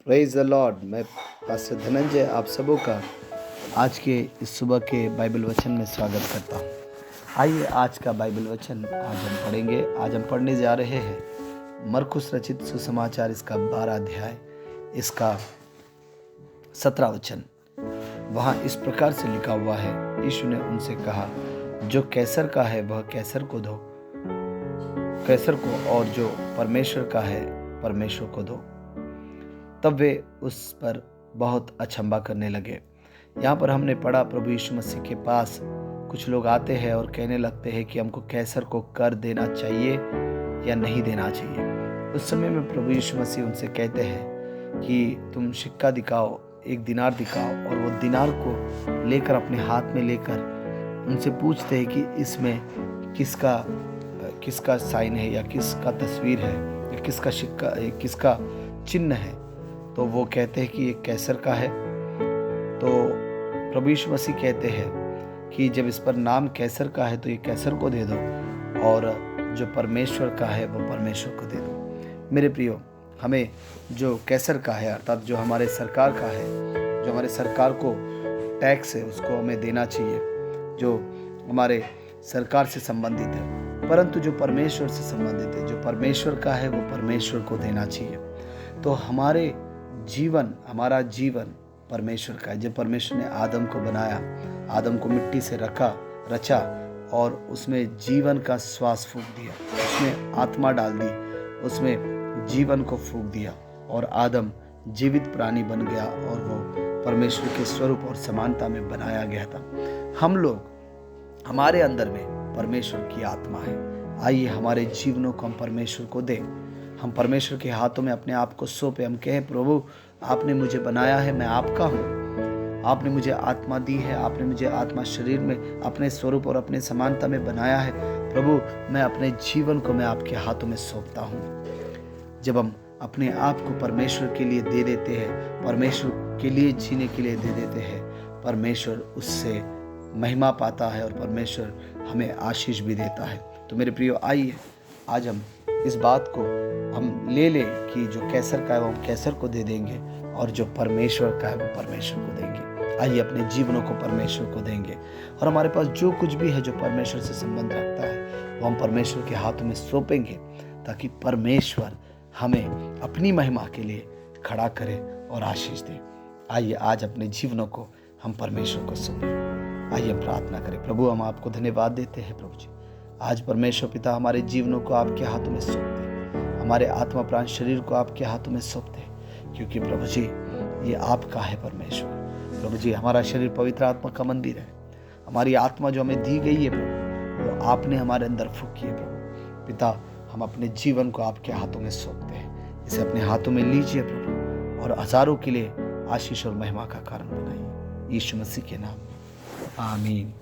Praise the Lord. मैं pastor Dhananjay आप सबों का आज के इस सुबह के बाइबल वचन में स्वागत करता हूँ। आइए आज का बाइबल वचन आज हम पढ़ेंगे। आज हम पढ़ने जा रहे हैं मरकुस रचित सुसमाचार, इसका 12 अध्याय, इसका 17 वचन। वहाँ इस प्रकार से लिखा हुआ है, यीशु ने उनसे कहा, जो कैसर का है वह कैसर को दो कैसर को, और जो परमेश्वर का है परमेश्वर को दो। तब वे उस पर बहुत अचंभा करने लगे। यहाँ पर हमने पढ़ा, प्रभु यीशु मसीह के पास कुछ लोग आते हैं और कहने लगते हैं कि हमको कैसर को कर देना चाहिए या नहीं देना चाहिए। उस समय में प्रभु यीशु मसीह उनसे कहते हैं कि तुम सिक्का दिखाओ, एक दिनार दिखाओ, और वो दिनार को लेकर अपने हाथ में लेकर उनसे पूछते हैं कि इसमें किसका साइन है या किसका तस्वीर है या किसका सिक्का, किसका चिन्ह है। तो वो कहते हैं कि ये कैसर का है। तो प्रभु यीशु मसीह कहते हैं कि जब इस पर नाम कैसर का है तो ये कैसर को दे दो, और जो परमेश्वर का है वो परमेश्वर को दे दो। मेरे प्रियो, हमें जो कैसर का है, अर्थात जो हमारे सरकार का है, जो हमारे सरकार को टैक्स है, उसको हमें देना चाहिए, जो हमारे सरकार से संबंधित है। परंतु जो परमेश्वर से संबंधित है, जो परमेश्वर का है, वो परमेश्वर को देना चाहिए। तो हमारा जीवन परमेश्वर का है। जब परमेश्वर ने आदम को बनाया, आदम को मिट्टी से रचा और उसमें जीवन का श्वास फूंक दिया, उसमें आत्मा डाल दी, उसमें जीवन को फूंक दिया, और आदम जीवित प्राणी बन गया, और वो परमेश्वर के स्वरूप और समानता में बनाया गया था। हम लोग, हमारे अंदर में परमेश्वर की आत्मा है। आइए हमारे जीवनों को हम परमेश्वर को दें। हम परमेश्वर के हाथों में अपने आप को सौंपे। हम कहें, प्रभु आपने मुझे बनाया है, मैं आपका हूँ। आपने मुझे आत्मा दी है, आपने मुझे आत्मा शरीर में अपने स्वरूप और अपने समानता में बनाया है। प्रभु मैं अपने जीवन को मैं आपके हाथों में सौंपता हूँ। जब हम अपने आप को परमेश्वर के लिए दे देते हैं, परमेश्वर के लिए जीने के लिए दे देते हैं, परमेश्वर उससे महिमा पाता है और परमेश्वर हमें आशीष भी देता है। तो मेरे प्रियो, आइए आज हम इस बात को हम ले लें कि जो कैसर का है वो हम कैसर को दे देंगे, और जो परमेश्वर का है वो परमेश्वर को देंगे। आइए अपने जीवनों को परमेश्वर को देंगे, और हमारे पास जो कुछ भी है जो परमेश्वर से संबंध रखता है वो हम परमेश्वर के हाथों में सौंपेंगे, ताकि परमेश्वर हमें अपनी महिमा के लिए खड़ा करे और आशीष दे। आइए आज अपने जीवनों को हम परमेश्वर को सौंपें। आइए हम प्रार्थना करें। प्रभु हम आपको धन्यवाद देते हैं। प्रभु जी, आज परमेश्वर पिता हमारे जीवनों को आपके हाथों में सौंपते, हमारे आत्मा प्राण शरीर को आपके हाथों में सौंपते, क्योंकि प्रभु जी ये आपका है परमेश्वर। प्रभु जी, हमारा शरीर पवित्र आत्मा का मंदिर है। हमारी आत्मा जो हमें दी गई है प्रभु, वो आपने हमारे अंदर फूंकी है। प्रभु पिता, हम अपने जीवन को आपके हाथों में सौंपते हैं। इसे अपने हाथों में लीजिए प्रभु, और हजारों के लिए आशीष और महिमा का कारण बनाइए। यीशु मसीह के नाम में आमीन।